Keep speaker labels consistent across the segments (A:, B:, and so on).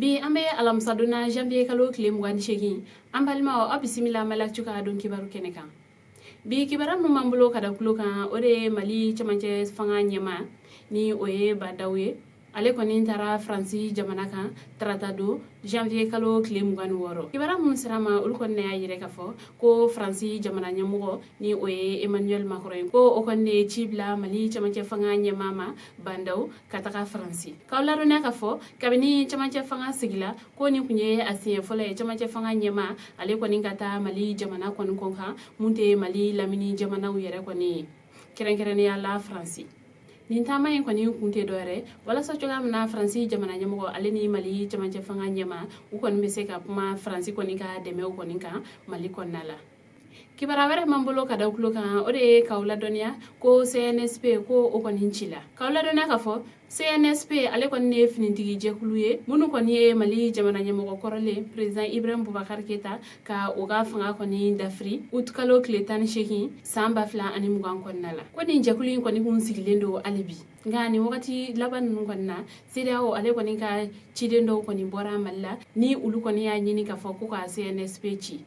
A: bi ambe alamsaduna janvier kalo kile mugani shegi ambalima o bisimila malakchuka don kibaru kenekan bi kibara mu mambulo kada kulokan ore mali chamanje fanga nyema ni oye badawe ale koni tara franci jamana kan tratado janvier kalo kile mugani woro kibara mun sirama ul konne ayire kafo ko franci jamana nyamugo ni oye emmanuel macron ko o konne chibla mali chamanje fanga nyema ma bandaw kataka franci kawlaro ne kafo kabini chamanje fanga sigila ko ni kunye asiye fole chamanje fanga nyema ale koni kata mali jamana kon konka munte mali lamini jamana uyere koni kerenkere ya la franci nintama yin kwani kunte dore wala so joga na franci jamana nyamo ale ni mali jamanje fanga nyama ukon bese ka kuma franci koni ka deme ukon ka mali konala kibara were mambolo kada ukuloka ore kaula donia ko CNSP ko ukon hinchila kaula donia kafo CNSP ale kon ne finintigi jekuluye munu kon ye mali jamana nyamo korole president Ibrahim Boubacar Keita ka uga fanga koni dafri utkalo kletan shehi samba fla ani mugan konnala koni jekuluyin koni hun sigilendo alibi ngani wakati laban konna CEDEAO ale koni ka chidendo koni bora malla ni ulu koni ya nyini ka foko ka CNSP chi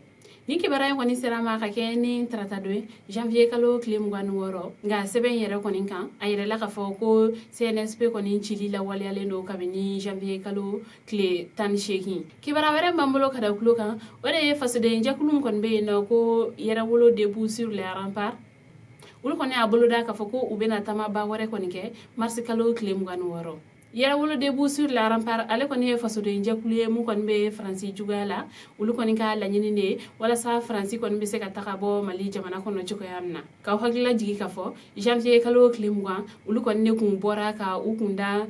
A: ni kibara yon koni serama ka keni tratado janvier kalo kile muganu woro nga seben yere koni kan ayere la ka foko CNSP koni chili la wali ale no kabini janvier kalo kile tan shekin kibara were mambulo kada kulo kan ore fasode njakulum kon be no ko yere wolo debout sur les remparts ul koni abolo da ka foko ubena tama ba wore koni ke mars kalo kile muganu woro yera wolo debout sur la rempart ale koni faso de njakuluye mu kon be franci jugala ulu koni ka la nyini ne wala sa franci kon be se ka takabo mali jamana kono chiko yamna ka hagla jigi ka fo janvier kalo klimwa ulu koni ne kun bora ka ukunda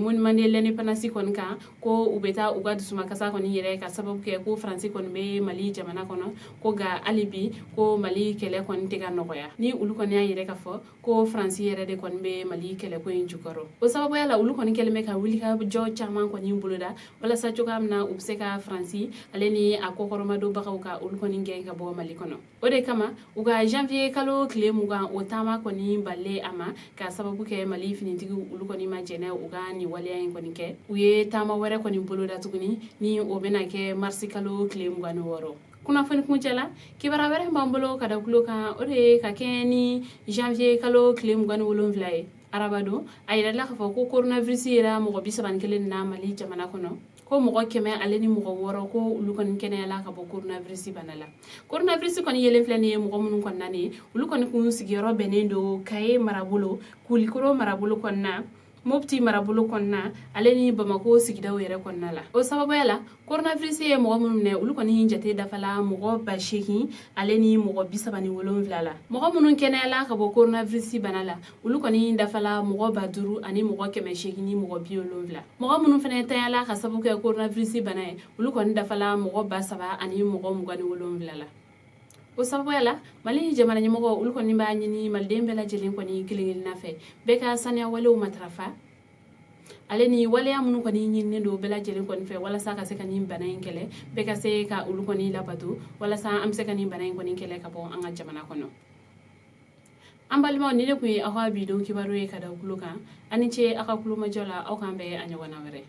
A: mun mande leni panasi kon ka ko ubeta ugad suma kasa koni yere ka sababu ke ko franci kon be mali jamana kono ko ga alibi ko mali kele kon tega nogoya ni ulu koni yere ka fo ko franci yere de kon be mali kele ko injukoro o sababu yala ulu koni kelme ka wuli ka jo chaman ko nyimbuloda wala sa chokam na ubseka franci aleni akokoroma do bakaw ka ul ko ninge ka bo mali kono ode kama uga janvier kalo kle muga otama ko ni balle ama ka sababu ke mali finitigi ul ko ni majene uga ni waliya en ko ninke uye tama wore ko ni buloda tuguni ni obena ke marsi kalo kle muga no woro kuna fani kunjela kibara were mbambolo kada kuloka ode ka keni janvier kalo kle muga no wolonvlae arabado ayira la ka ko coronavirus era mo bisaban kelen na mali jamana kono ko mo keme aleni mo woro ko ulukon kene la ka bo coronavirus banala coronavirus kon yelen flani mo mun kon nani ulukon kun sigiro benendo kay marabulo kulikoro marabulo konna mopti marabulo konna aleni bamako sigida were konna la o sababu yala coronavirus e mo mun ne ulukon hinjate dafala mo ba shehi aleni mo bisabani wolon vlala mo mun kene la ka bo coronavirus banala ulukon dafala mo ba duru ani mo keme shehi ni mo biolon vla mo mun fene tayala ka sababu ke coronavirus banae ulukon dafala mo ba saba ani mo gani wolon vlala o sababu yala mali jamana nyamo ul ko nimba nyini mal dembe la jelen ko ni kilingil nafe be ka sanya wala o matrafa aleni wala amunu ko ni nyinne do bela jelen ko fe wala sa ka se kan bana kele be ka se ka ul ko ni labatu wala sa am se kan bana ko ni kele ka bo anga jamana kono ambalma ni ne ko awa bi do kibaro e kada kuluka ani che aka kuluma jola o kambe anya wana were